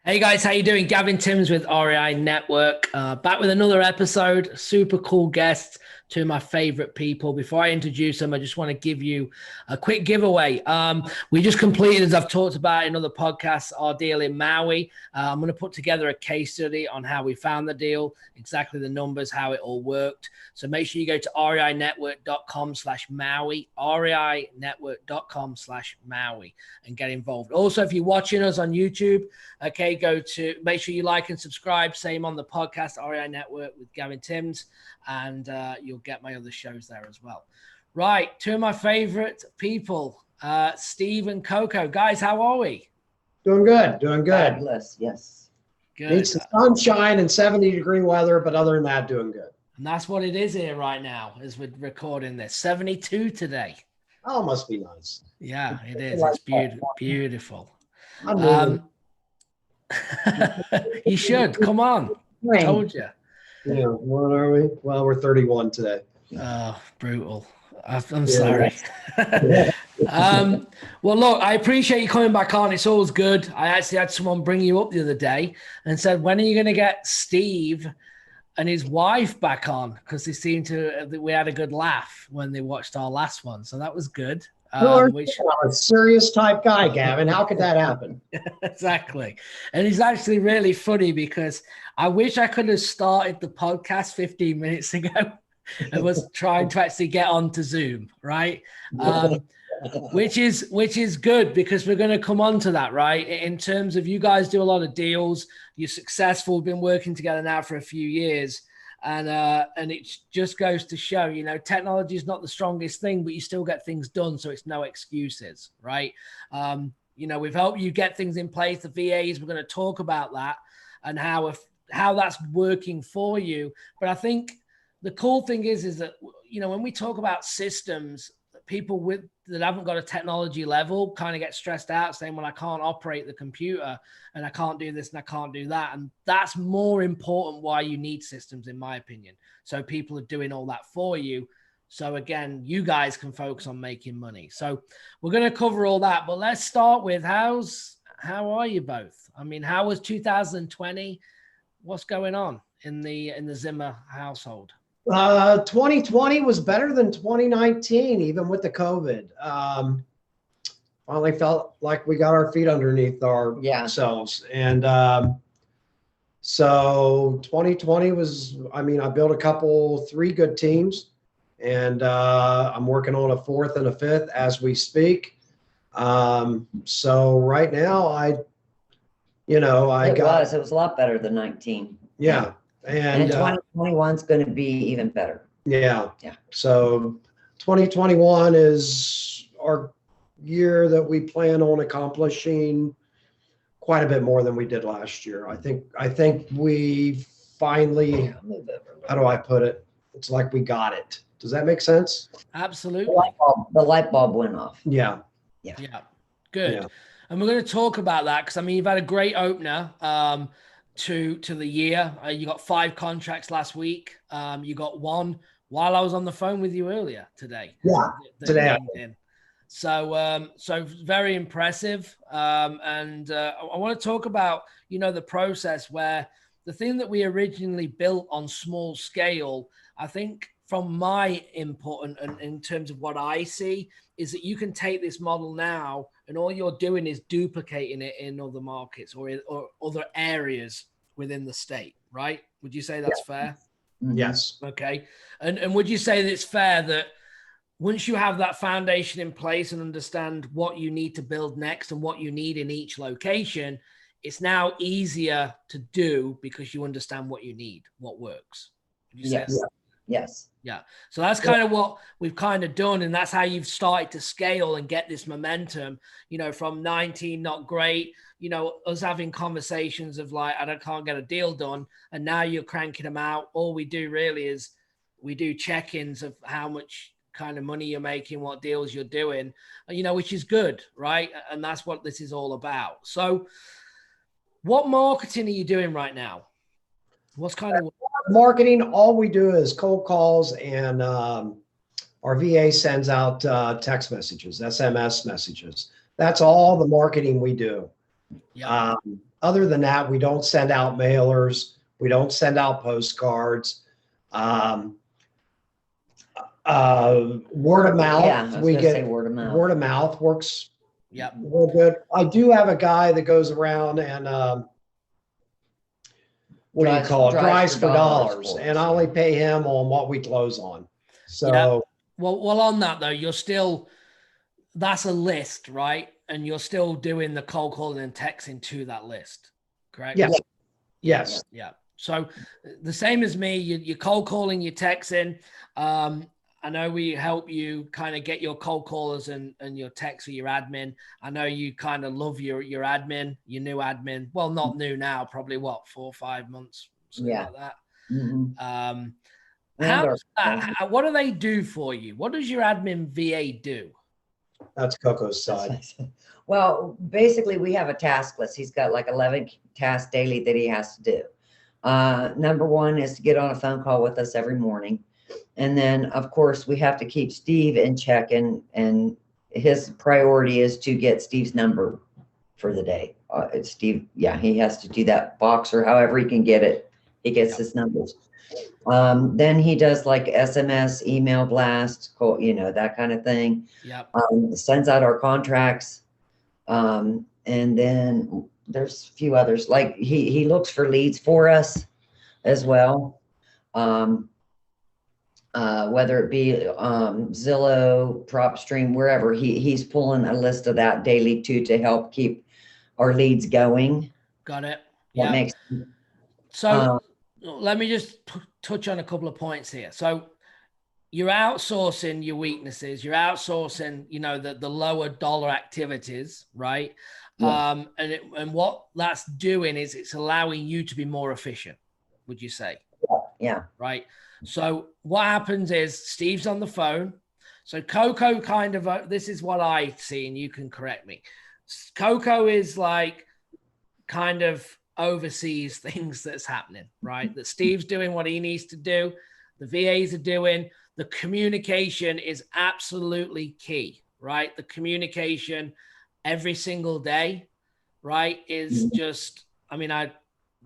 Hey guys, how you doing? Gavin Timms with REI Network, back with another episode. Super cool guests, two of my favorite people. Before I introduce them, I just want to give you a quick giveaway. We just completed, as I've talked about in other podcasts, our deal in Maui. I'm going to put together a case study on how we found the deal, exactly the numbers, how it all worked. So make sure you go to reinetwork.com/Maui, reinetwork.com/Maui, and get involved. Also, if you're watching us on YouTube, okay, make sure you like and subscribe. Same on the podcast, REI Network with Gavin Timms, and you'll get my other shows there as well. Right, two of my favorite people, Steve and Coco. Guys, how are we? Doing good, doing good. Fabulous, yes. Good. Need some sunshine and 70-degree weather, but other than that, doing good. And that's what it is here right now as we're recording this. 72 today. Oh, must be nice. Yeah, it is. It's beautiful. You should. Come on. Rain. Told you. Yeah, what are we? Well, we're 31 today. Oh, brutal. I'm sorry. Well, look, I appreciate you coming back on. It's always good. I actually had someone bring you up the other day and said, when are you going to get Steve and his wife back on? Because they seemed to, we had a good laugh when they watched our last one. So that was good. I'm a serious type guy, Gavin. How could that happen? Exactly. And he's actually really funny because I wish I could have started the podcast 15 minutes ago. I was trying to actually get onto Zoom, right? Which is good because we're going to come on to that, right? In terms of you guys do a lot of deals, you're successful, we've been working together now for a few years. And it just goes to show, you know, technology is not the strongest thing, but you still get things done. So it's no excuses, right? You know, we've helped you get things in place. The VAs, we're going to talk about that and how that's working for you. But I think the cool thing is that, you know, when we talk about systems, people that haven't got a technology level kind of get stressed out saying, well, I can't operate the computer and I can't do this and I can't do that. And that's more important why you need systems, in my opinion. So people are doing all that for you. So again, you guys can focus on making money. So we're going to cover all that, but let's start with how are you both? I mean, how was 2020? What's going on in the Zimmer household? 2020 was better than 2019, even with the COVID. Finally felt like we got our feet underneath ourselves. And so 2020 was, I mean, I built three good teams, and I'm working on a fourth and a fifth as we speak. So right now it was a lot better than 19. Yeah. And 2021 is going to be even better. Yeah. So 2021 is our year that we plan on accomplishing quite a bit more than we did last year. I think we finally, how do I put it? It's like we got it. Does that make sense? Absolutely. The light bulb went off. Yeah. Good. Yeah. And we're going to talk about that because, I mean, you've had a great opener to the year. You got 5 contracts last week. You got one while I was on the phone with you earlier today. Yeah, today. So very impressive. And I want to talk about, you know, the process where the thing that we originally built on small scale, I think from my input and in terms of what I see, is that you can take this model now and all you're doing is duplicating it in other markets or other areas within the state, right? Would you say that's fair? Yes. Okay. And would you say that it's fair that once you have that foundation in place and understand what you need to build next and what you need in each location, it's now easier to do because you understand what you need, what works? Would you say Yes. Yeah. So that's kind of what we've kind of done. And that's how you've started to scale and get this momentum, you know, from 19, not great, you know, us having conversations of like, can't get a deal done. And now you're cranking them out. All we do really is we do check-ins of how much kind of money you're making, what deals you're doing, you know, which is good. Right. And that's what this is all about. So what marketing are you doing right now? What's kind of marketing? All we do is cold calls, and our VA sends out text messages, SMS messages. That's all the marketing we do. Yeah. Other than that, we don't send out mailers. We don't send out postcards. Word of mouth. Yeah, I was we gonna get say word of mouth. word of mouth works Yep. real good. I do have a guy that goes around and what do you call it? Drives for dollars, for us, and I only pay him on what we close on. So Yeah. Well, on that though, you're still, that's a list, right? And you're still doing the cold calling and texting to that list, correct? yes, yes. Yeah. So the same as me, you're cold calling, you're texting. I know we help you kind of get your cold callers and your text or your admin. I know you kind of love your admin, your new admin. Well, not new now, probably what, 4 or 5 months, something like that. Mhm. What do they do for you? What does your admin VA do? That's Coco's side. Well, basically, we have a task list. He's got like 11 tasks daily that he has to do. Number one is to get on a phone call with us every morning. And then, of course, we have to keep Steve in check, and his priority is to get Steve's number for the day. Steve, yeah, he has to do that box or however he can get it. He gets his numbers. Then he does like SMS, email blast, call, that kind of thing. Yep. Sends out our contracts. And then there's a few others, like he looks for leads for us as well. Whether it be Zillow, PropStream, wherever, he's pulling a list of that daily too, to help keep our leads going. Got it. Yeah. So let me just touch on a couple of points here. So you're outsourcing your weaknesses. You're outsourcing, the lower dollar activities, right? Yeah. And what that's doing is it's allowing you to be more efficient, would you say? Yeah. Right. So what happens is Steve's on the phone. So Coco kind of, this is what I see, and you can correct me. Coco is like kind of oversees things that's happening, right? That Steve's doing what he needs to do. The VAs are doing. The communication is absolutely key, right? The communication every single day, right, is just,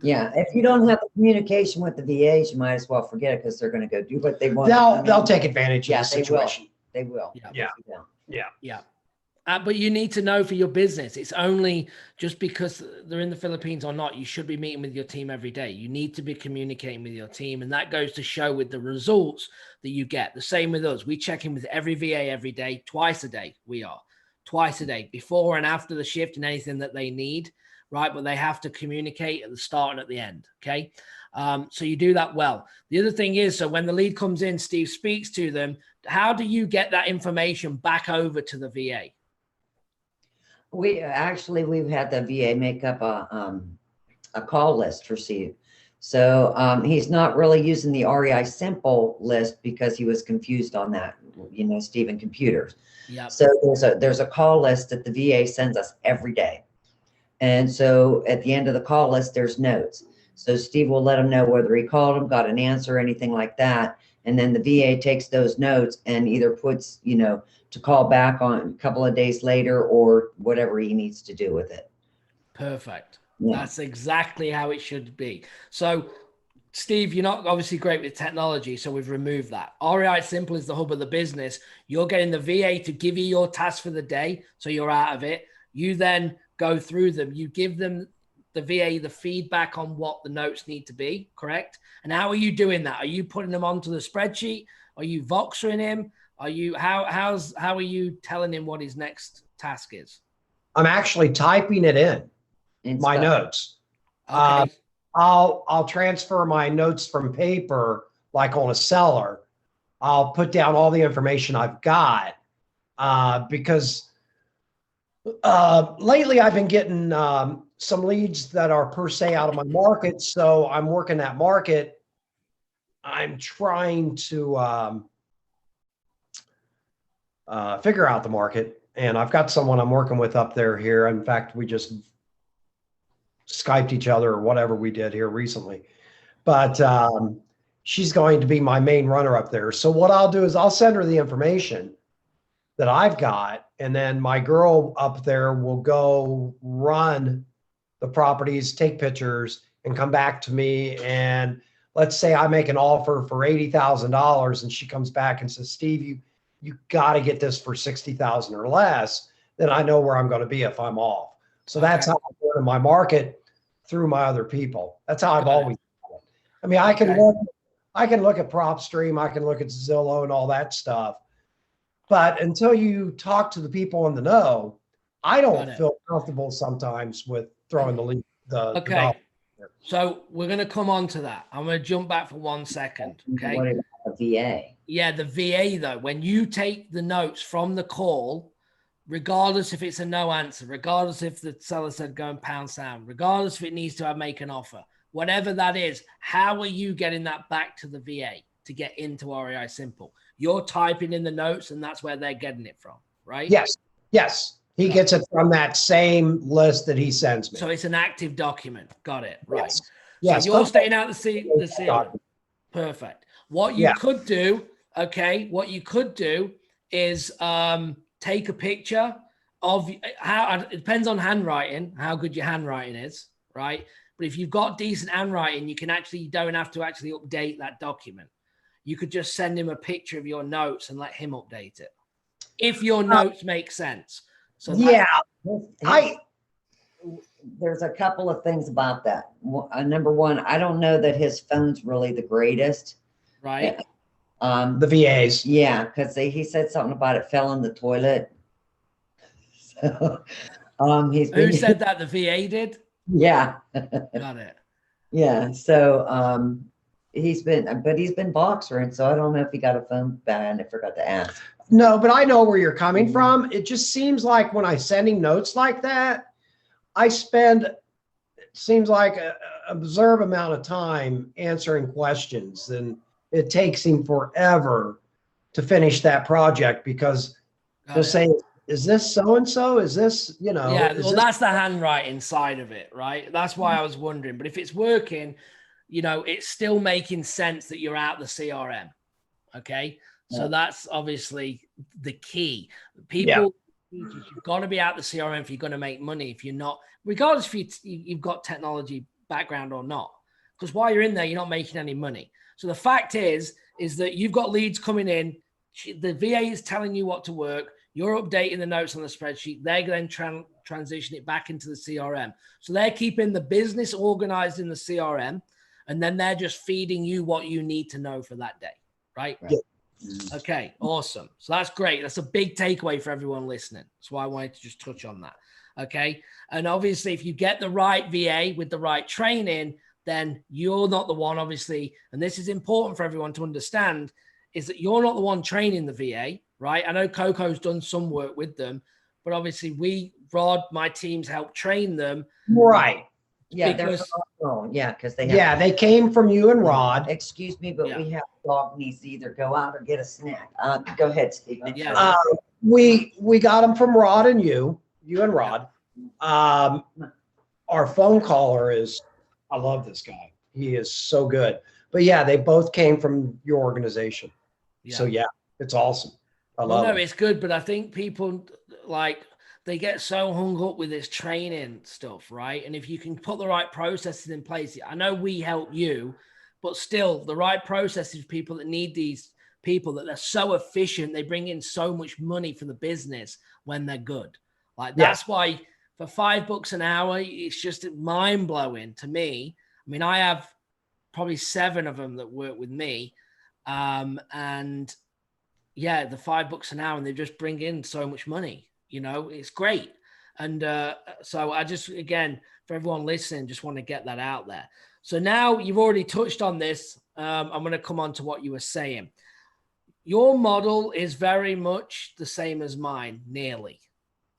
yeah, if you don't have the communication with the VAs, you might as well forget it, because they're going to go do what they want. They'll take advantage of the situation. They will. Yeah. But you need to know for your business, it's only just because they're in the Philippines or not, you should be meeting with your team every day. You need to be communicating with your team. And that goes to show with the results that you get. The same with us. We check in with every VA every day, twice a day. Twice a day, before and after the shift, and anything that they need, right? But they have to communicate at the start and at the end, okay? So you do that well. The other thing is, so when the lead comes in, Steve speaks to them. How do you get that information back over to the VA? We've had the VA make up a call list for Steve. So he's not really using the REI Simple list because he was confused on that, Steve and computers. Yeah. So there's a call list that the VA sends us every day. And so at the end of the call list, there's notes. So Steve will let him know whether he called him, got an answer, anything like that. And then the VA takes those notes and either puts, to call back on a couple of days later, or whatever he needs to do with it. Perfect. Yeah. That's exactly how it should be. So Steve, you're not obviously great with technology, so we've removed that. REI Simple is the hub of the business. You're getting the VA to give you your task for the day, so you're out of it. You then go through them. You give them, the VA, the feedback on what the notes need to be, correct? And how are you doing that? Are you putting them onto the spreadsheet? Are you Voxering him? Are you, how are you telling him what his next task is? I'm actually typing it in my notes. Okay. I'll transfer my notes from paper, like on a seller. I'll put down all the information I've got because lately I've been getting some leads that are per se out of my market. So I'm working that market. I'm trying to figure out the market. And I've got someone I'm working with up there here. In fact, we just Skyped each other or whatever we did here recently. But she's going to be my main runner up there. So what I'll do is I'll send her the information that I've got, and then my girl up there will go run the properties, take pictures, and come back to me. And let's say I make an offer for $80,000 and she comes back and says, Steve, you got to get this for 60,000 or less. Then I know where I'm going to be if I'm off. So that's how I go to my market through my other people. That's how I've always done it. I mean, I can look at PropStream, I can look at Zillow and all that stuff. But until you talk to the people in the know, I don't feel comfortable sometimes with throwing the lead. Okay. So we're going to come on to that. I'm going to jump back for 1 second. Okay. What about the VA? Yeah, the VA though, when you take the notes from the call, regardless if it's a no answer, regardless if the seller said go and pound sand, regardless if it needs to make an offer, whatever that is, how are you getting that back to the VA to get into REI Simple? You're typing in the notes and that's where they're getting it from, right? Yes. Yes. He gets it from that same list that he sends me. So it's an active document. Got it. Right. Yes. So yes. you're staying out the CRM. Perfect. What you could do, what you could do is take a picture of how, it depends on handwriting, how good your handwriting is, right? But if you've got decent handwriting, you don't have to actually update that document. You could just send him a picture of your notes and let him update it. If your notes make sense. So there's a couple of things about that. Number one, I don't know that his phone's really the greatest. Right. The VAs. Yeah, because he said something about it fell in the toilet. So who said that? The VA did? Yeah. Got it. Yeah. So he's been boxering, so I don't know if he got a phone back. I forgot to ask. No, but I know where you're coming from. It just seems like when I send him notes like that, I spend, it seems like an observed amount of time answering questions, and it takes him forever to finish that project because he'll say, is this so-and-so? Is this, Yeah, well, that's the handwriting side of it, right? That's why I was wondering. But if it's working, it's still making sense that you're out the CRM. Okay. So that's obviously the key. People, you've got to be out the CRM if you're going to make money. If you're not, regardless if you've got technology background or not, because while you're in there, you're not making any money. So the fact is that you've got leads coming in. The VA is telling you what to work. You're updating the notes on the spreadsheet. They're going to transition it back into the CRM. So they're keeping the business organized in the CRM, and then they're just feeding you what you need to know for that day, right? Yeah. Okay, awesome. So that's great. That's a big takeaway for everyone listening. That's why I wanted to just touch on that. Okay. And obviously, if you get the right VA with the right training, then you're not the one, obviously, and this is important for everyone to understand, is that you're not the one training the VA, right? I know Coco's done some work with them, but obviously my teams help train them. Right. Yeah, because they came from you and Rod. Excuse me, but we have a dog needs to either go out or get a snack. Go ahead, Steve. We got them from Rod and you and Rod. Our phone caller I love this guy. He is so good. But yeah, they both came from your organization. Yeah. So yeah, it's awesome. I love it. It's good, but I think people they get so hung up with this training stuff, right? And if you can put the right processes in place, I know we help you, but still the right processes, people that need these people that they're so efficient, they bring in so much money for the business when they're good. That's why for $5 an hour, it's just mind blowing to me. I mean, I have probably 7 of them that work with me. And yeah, the $5 an hour, and they just bring in so much money. It's great. And so I just, again, for everyone listening, just want to get that out there. So now you've already touched on this. I'm going to come on to what you were saying. Your model is very much the same as mine, nearly,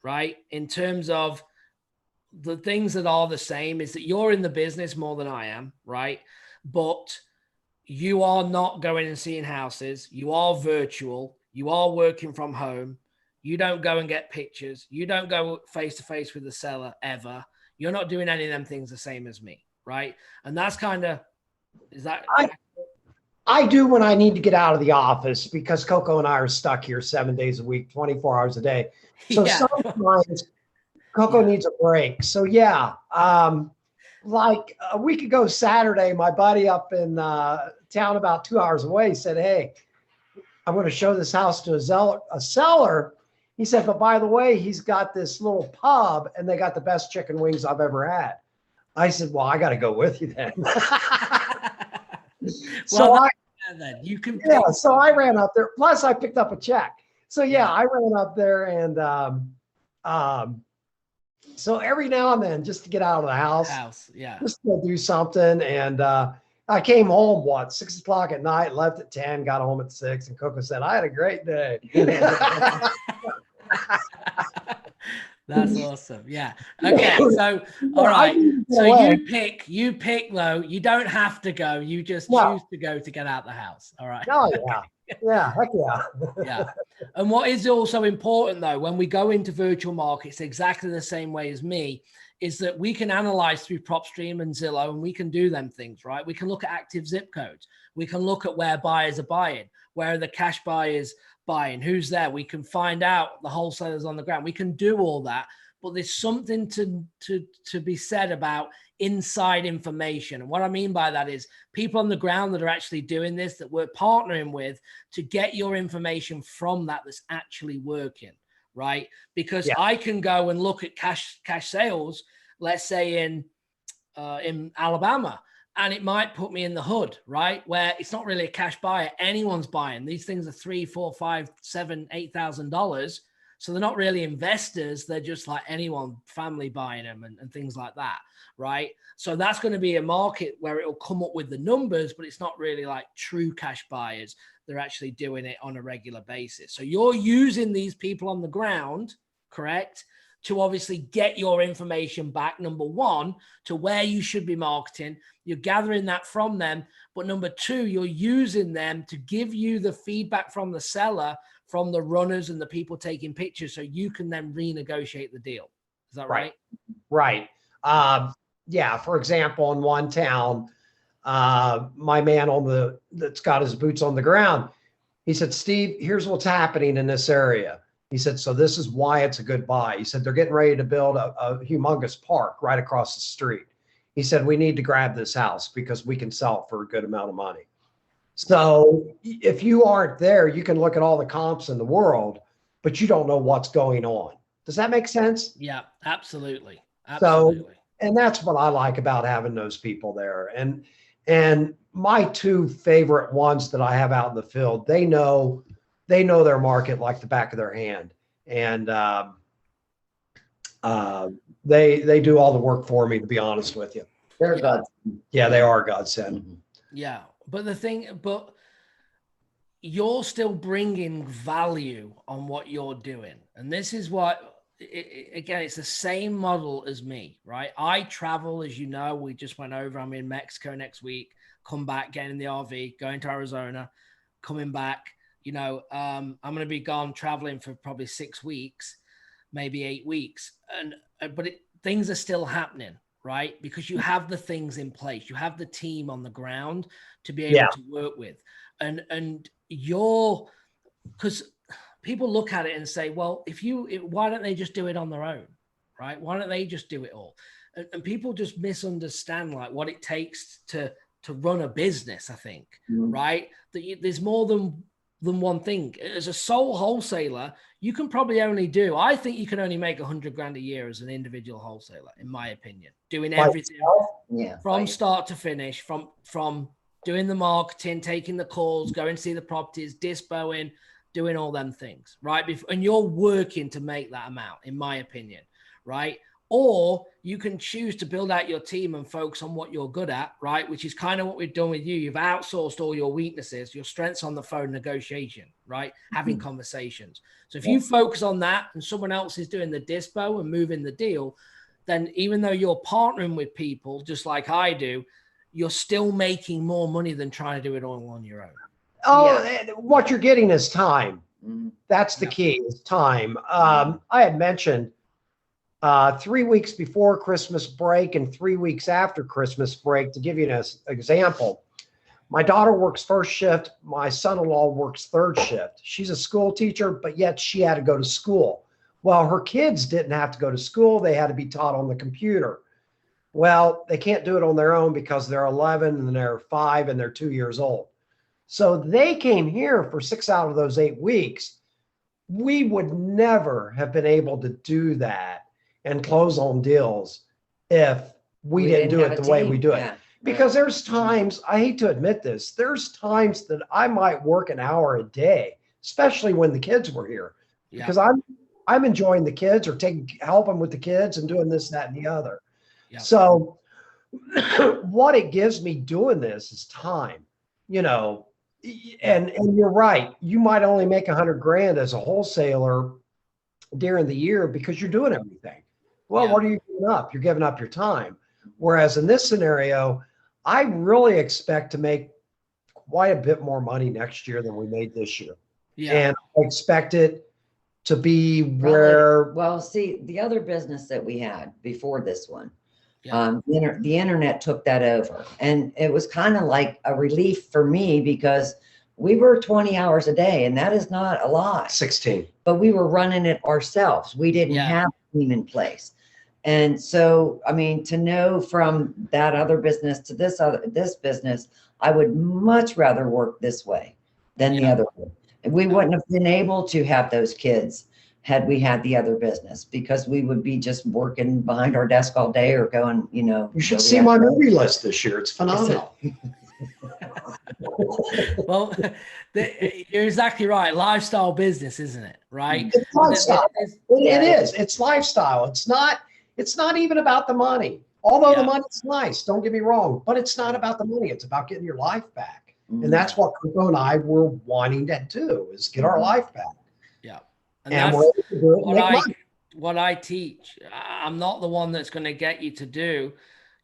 right? In terms of the things that are the same is that you're in the business more than I am, right? But you are not going and seeing houses. You are virtual. You are working from home. You don't go and get pictures. You don't go face to face with the seller ever. You're not doing any of them things the same as me, right? And that's kind of, is that? I do when I need to get out of the office because Coco and I are stuck here 7 days a week, 24 hours a day. So sometimes Coco needs a break. So yeah, like a week ago Saturday, my buddy up in town about 2 hours away said, "Hey, I'm going to show this house to a seller." He said, "But by the way, he's got this little pub and they got the best chicken wings I've ever had." I said, "Well, I got to go with you then." So then you can so I ran up there. Plus, I picked up a check. So yeah, I ran up there and so every now and then, just to get out of the house, just to go do something. And I came home 6 o'clock at night, left at 10, got home at 6, and Coco said, "I had a great day." That's awesome. Yeah. Okay. So, all right. So you pick though. You don't have to go. You just choose to go to get out the house. All right. Oh yeah. Yeah. Heck yeah. Yeah. And what is also important though, when we go into virtual markets, exactly the same way as me, is that we can analyze through PropStream and Zillow, and we can do them things, right? We can look at active zip codes. We can look at where buyers are buying, where are the cash buyers buying, who's there. We can find out the wholesalers on the ground. We can do all that, but there's something to be said about inside information. And what I mean by that is people on the ground that are actually doing this, that we're partnering with to get your information from that's actually working, right? Because I can go and look at cash sales, let's say in Alabama, and it might put me in the hood, right? Where it's not really a cash buyer. Anyone's buying. These things are $3,000, $4,000, $5,000, $7,000, $8,000. So they're not really investors. They're just like anyone, family buying them and things like that, right? So that's going to be a market where it will come up with the numbers, but it's not really like true cash buyers. They're actually doing it on a regular basis. So you're using these people on the ground, correct, to obviously get your information back, number one, to where you should be marketing. You're gathering that from them. But number two, you're using them to give you the feedback from the seller, from the runners and the people taking pictures, so you can then renegotiate the deal. Is that right? Right. Yeah. For example, in one town, my man that's got his boots on the ground, he said, "Steve, here's what's happening in this area." He said, "So this is why it's a good buy." He said, "They're getting ready to build a humongous park right across the street." He said, "We need to grab this house because we can sell it for a good amount of money." So if you aren't there, you can look at all the comps in the world, but you don't know what's going on. Does that make sense? Yeah, absolutely. Absolutely. So, and that's what I like about having those people there. And my two favorite ones that I have out in the field, they know their market like the back of their hand. And they do all the work for me, to be honest with you. They're godsend. Yeah, they are godsend. Yeah. But you're still bringing value on what you're doing. And this is what, again, it's the same model as me, right? I travel, as you know, we just went over, I'm in Mexico next week, come back, getting in the RV, going to Arizona, coming back, I'm going to be gone traveling for probably 6 weeks, maybe 8 weeks. But things are still happening, right? Because you have the things in place. You have the team on the ground to be able to work with. And because people look at it and say, well, why don't they just do it on their own, right? Why don't they just do it all? And people just misunderstand like what it takes to run a business, I think, right? There's more than one thing. As a sole wholesaler, you can probably I think you can only make $100,000 a year as an individual wholesaler, in my opinion, doing everything from start to finish, from doing the marketing, taking the calls, going to see the properties, dispoing, doing all them things, right? And you're working to make that amount, in my opinion, right? Or you can choose to build out your team and focus on what you're good at, right? Which is kind of what we've done with you. You've outsourced all your weaknesses, your strengths on the phone, negotiation, right? Having conversations. So if you focus on that and someone else is doing the dispo and moving the deal, then even though you're partnering with people just like I do, you're still making more money than trying to do it all on your own. What you're getting is time. That's the key, is time. I had mentioned 3 weeks before Christmas break and 3 weeks after Christmas break, to give you an example. My daughter works first shift. My son-in-law works third shift. She's a school teacher, but yet she had to go to school. Well, her kids didn't have to go to school. They had to be taught on the computer. Well, they can't do it on their own because they're 11 and they're 5 and they're 2 years old. So they came here for 6 out of those 8 weeks. We would never have been able to do that and close on deals if we didn't do it the way we do it. Yeah. Because there's times, I hate to admit this, there's times that I might work an hour a day, especially when the kids were here, because I'm enjoying the kids or helping with the kids and doing this, that, and the other. Yeah. So what it gives me doing this is time, you know, and you're right. You might only make 100 grand as a wholesaler during the year because you're doing everything. Well, what are you giving up? You're giving up your time. Whereas in this scenario, I really expect to make quite a bit more money next year than we made this year. Yeah. And I expect it to be where. Well, see, the other business that we had before this one, Yeah. the internet took that over, and it was kind of like a relief for me because we were 20 hours a day, and that is not a lot. 16. But we were running it ourselves. We didn't have a team in place. And so, I mean, to know from that other business to this business, I would much rather work this way than the other way. We wouldn't have been able to have those kids had we had the other business, because we would be just working behind our desk all day or going, you know. You should see my movie list this year. It's phenomenal. Well, you're exactly right. Lifestyle business, isn't it? Right? It's lifestyle. It is. It's lifestyle. It's not even about the money. Although the money's nice, don't get me wrong, but it's not about the money. It's about getting your life back. And that's what Coco and I were wanting to do, is get our life back. Yeah. And we're able to do it, what I teach. I'm not the one that's going to get you to do,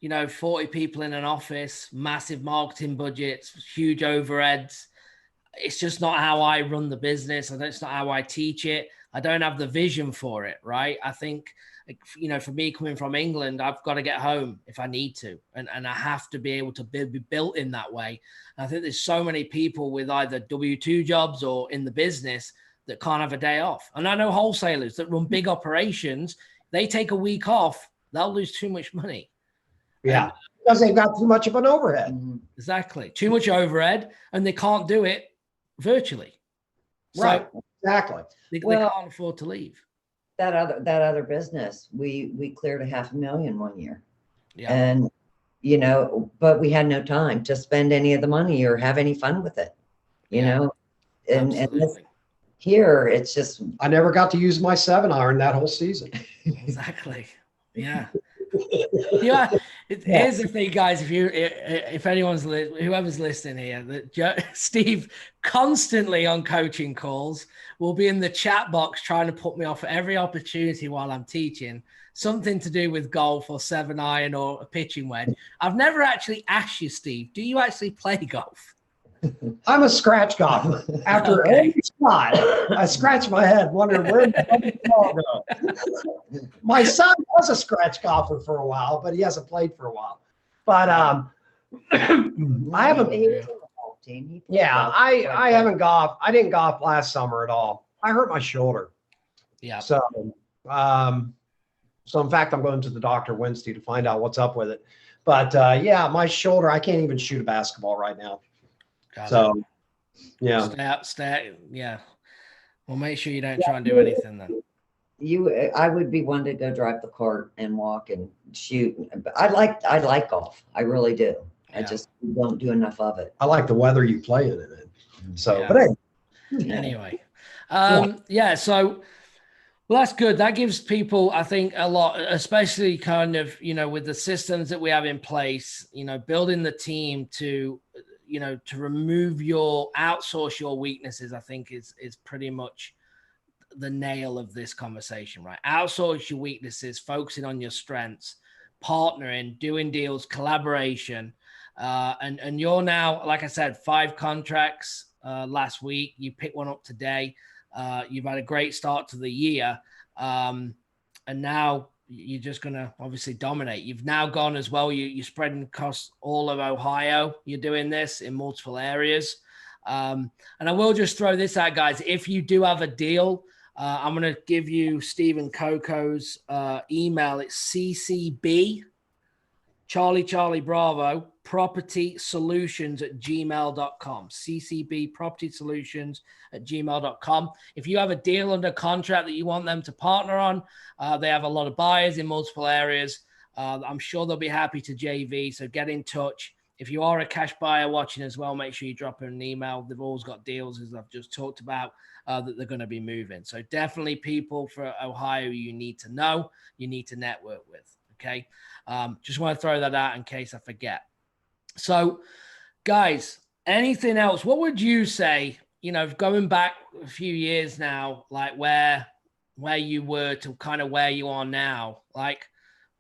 40 people in an office, massive marketing budgets, huge overheads. It's just not how I run the business. And it's not how I teach it. I don't have the vision for it, right? I think, for me coming from England, I've got to get home if I need to. And I have to be able to be built in that way. And I think there's so many people with either W-2 jobs or in the business that can't have a day off. And I know wholesalers that run big operations, they take a week off, they'll lose too much money. Yeah, because they've got too much of an overhead. Exactly. Too much overhead, and they can't do it virtually. Right, exactly. They can't afford to leave. That other business, we cleared $500,000 one year. Yeah. And, but we had no time to spend any of the money or have any fun with it, you know? And here it's just. I never got to use my 7-iron that whole season. Exactly. Yeah. Here's the thing, guys. If anyone's whoever's listening here, that Steve constantly on coaching calls will be in the chat box trying to put me off at every opportunity while I'm teaching something to do with golf or 7-iron or a pitching wedge. I've never actually asked you, Steve, do you actually play golf? I'm a scratch golfer. After every shot, I scratch my head wondering where the ball go. My son was a scratch golfer for a while, but he hasn't played for a while. But I haven't. I haven't golfed. I didn't golf last summer at all. I hurt my shoulder. Yeah. So in fact, I'm going to the doctor Wednesday to find out what's up with it. But my shoulder, I can't even shoot a basketball right now. So, stay. Yeah. Well, make sure you don't try and do anything then. I would be one to go drive the cart and walk and shoot. I like golf. I really do. I just don't do enough of it. I like the weather you play in it. So, but anyway, so. Well, that's good. That gives people, I think, a lot, especially kind of, with the systems that we have in place, building the team to outsource your weaknesses, I think is pretty much the nail of this conversation, right? Outsource your weaknesses, focusing on your strengths, partnering, doing deals, collaboration. And you're now, like I said, 5 contracts last week. You picked one up today. You've had a great start to the year. And now you're just going to obviously dominate. You've now gone as well. You're spreading across all of Ohio. You're doing this in multiple areas. And I will just throw this out, guys. If you do have a deal I'm going to give you Steve Coco's email. It's ccb, Charlie Bravo, propertysolutions@gmail.com. ccb propertysolutions@gmail.com. If you have a deal under contract that you want them to partner on, they have a lot of buyers in multiple areas. I'm sure they'll be happy to JV, so get in touch. If you are a cash buyer watching as well, make sure you drop them an email. They've always got deals, as I've just talked about, that they're going to be moving. So definitely people for Ohio you need to know, you need to network with, okay? Just want to throw that out in case I forget. So, guys, anything else? What would you say, you know, going back a few years now, like where you were to kind of where you are now, like,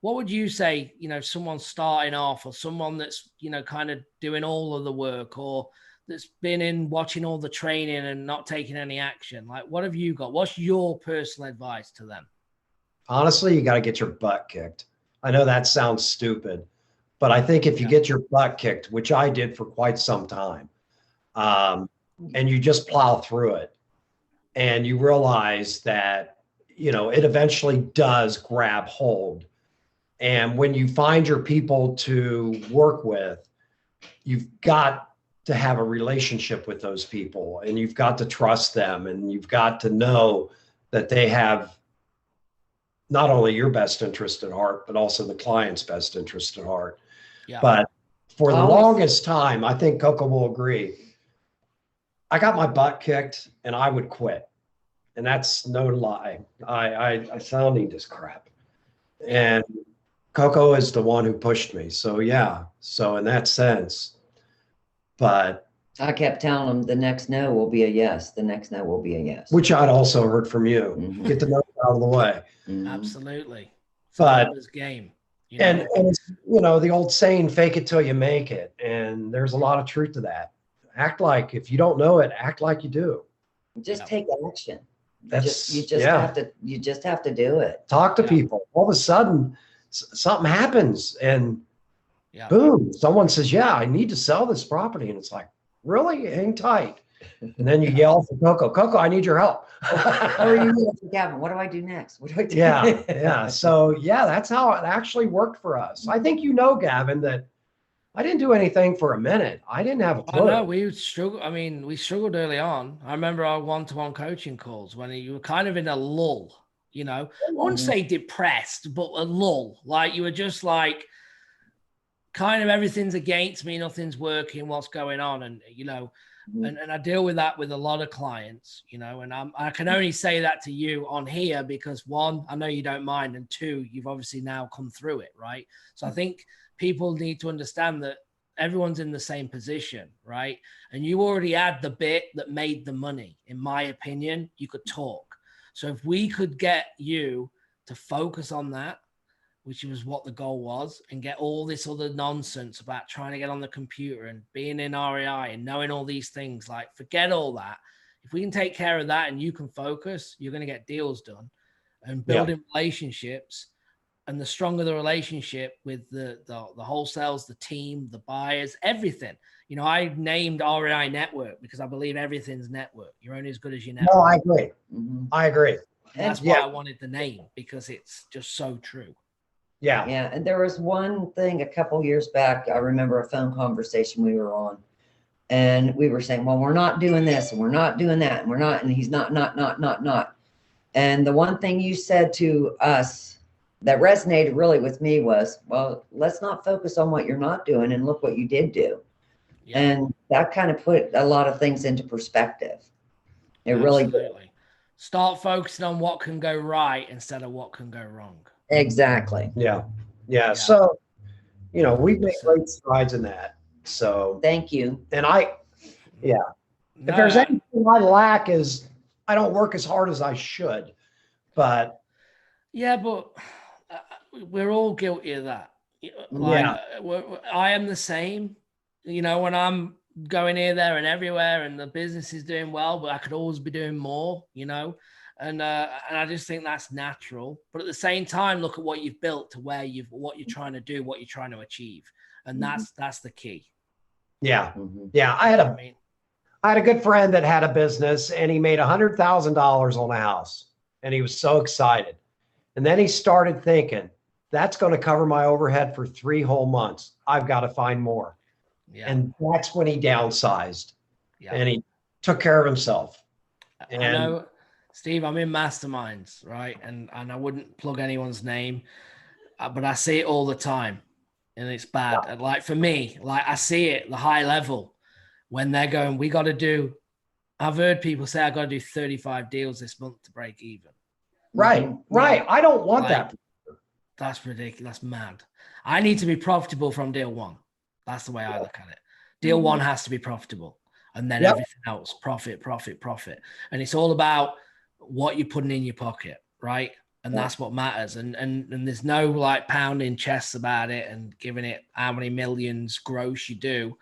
what would you say, you know, someone starting off or someone that's, you know, kind of doing all of the work or that's been in watching all the training and not taking any action? Like, what have you got? What's your personal advice to them? Honestly, you got to get your butt kicked. I know that sounds stupid, but I think if you get your butt kicked, which I did for quite some time, and you just plow through it and you realize that, you know, it eventually does grab hold. And when you find your people to work with, you've got to have a relationship with those people, and you've got to trust them, and you've got to know that they have not only your best interest at heart, but also the client's best interest at heart. Yeah. But for the longest time, I think Coco will agree, I got my butt kicked and I would quit. And that's no lie. I sounding this crap. And Coco is the one who pushed me. So yeah. So in that sense, but I kept telling him the next no will be a yes. The next no will be a yes. which I'd also heard from you. Get the no out of the way. Absolutely. But this game, you know? and it's, you know, the old saying, fake it till you make it. And there's a lot of truth to that. Act like, if you don't know it, act like you do. Just take action. That's you just have to do it. Talk to people. All of a sudden something happens and boom, someone says, yeah, I need to sell this property. And it's like, really? Hang tight. And then you yell for Coco, I need your help. How are you, Gavin? What do I do next? What do I do? Yeah. So yeah, that's how it actually worked for us. I think, you know, Gavin, that I didn't do anything for a minute. I didn't have a clue. I know we struggled. I mean, we struggled early on. I remember our one-to-one coaching calls when you were kind of in a lull, you know, I wouldn't say depressed, but a lull. Like you were just like, kind of everything's against me, nothing's working, what's going on? And, you know, and I deal with that with a lot of clients, you know, and I can only say that to you on here because one, I know you don't mind. And two, you've obviously now come through it. Right. So I think people need to understand that everyone's in the same position. Right. And you already had the bit that made the money. In my opinion, you could talk. So if we could get you to focus on that, which was what the goal was, and get all this other nonsense about trying to get on the computer and being in REI and knowing all these things, like forget all that. If we can take care of that and you can focus, you're going to get deals done and building relationships. And the stronger the relationship with the wholesales, the team, the buyers, everything. You know, I named REI Network because I believe everything's network. You're only as good as your network. No, I agree. I agree. And that's why I wanted the name, because it's just so true. Yeah. Yeah. And there was one thing a couple years back, I remember a phone conversation we were on, and we were saying, well, we're not doing this and we're not doing that. And we're not, and he's not. And the one thing you said to us that resonated really with me was, well, let's not focus on what you're not doing and look what you did do. Yeah. And that kind of put a lot of things into perspective. It really did. Start focusing on what can go right instead of what can go wrong. Exactly. Yeah. So, you know, we've made great strides in that. So thank you. And if there's anything I lack is I don't work as hard as I should, but. Yeah, but we're all guilty of that. Like, I am the same, you know, when I'm going here, there and everywhere and the business is doing well, but I could always be doing more, you know? And I just think that's natural. But at the same time, look at what you've built to where what you're trying to do, what you're trying to achieve. And that's the key. Yeah. Yeah. I had a good friend that had a business and he made $100,000 on a house. And he was so excited. And then he started thinking, that's going to cover my overhead for 3 whole months. I've got to find more. Yeah. And that's when he downsized, Yeah. and he took care of himself. And I know, Steve, I'm in masterminds, right? And I wouldn't plug anyone's name, but I see it all the time, and it's bad. And like for me, like I see it the high level when they're going, we got to do. I've heard people say I got to do 35 deals this month to break even. right. I don't want that. That's ridiculous. That's mad. I need to be profitable from deal one. That's the way I look at it. Deal one has to be profitable. And then everything else, profit. And it's all about what you're putting in your pocket, right? And that's what matters. And there's no like pounding chests about it and giving it how many millions gross you do.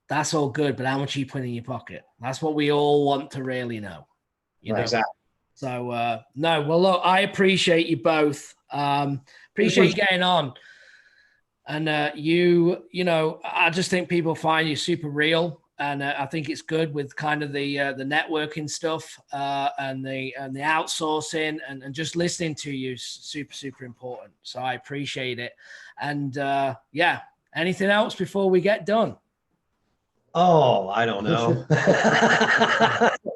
That's all good, but how much are you putting in your pocket? That's what we all want to really know. You know? Exactly. So no, well, look, I appreciate you both. Appreciate you getting on. And you know, I just think people find you super real, and I think it's good with kind of the networking stuff and the outsourcing and just listening to you is super important. So I appreciate it. And yeah, anything else before we get done? Oh, I don't know.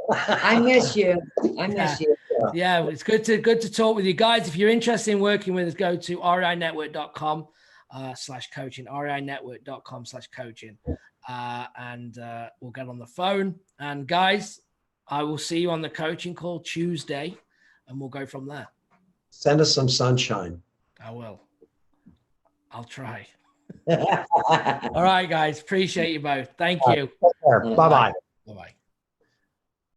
I miss you. I miss you. Yeah, it's good to talk with you guys. If you're interested in working with us, go to reinetwork.com/coaching, reinetwork.com/coaching, and we'll get on the phone. And guys, I will see you on the coaching call Tuesday, and we'll go from there. Send us some sunshine. I will. I'll try. All right, guys. Appreciate you both. Thank you. Bye-bye. Bye-bye.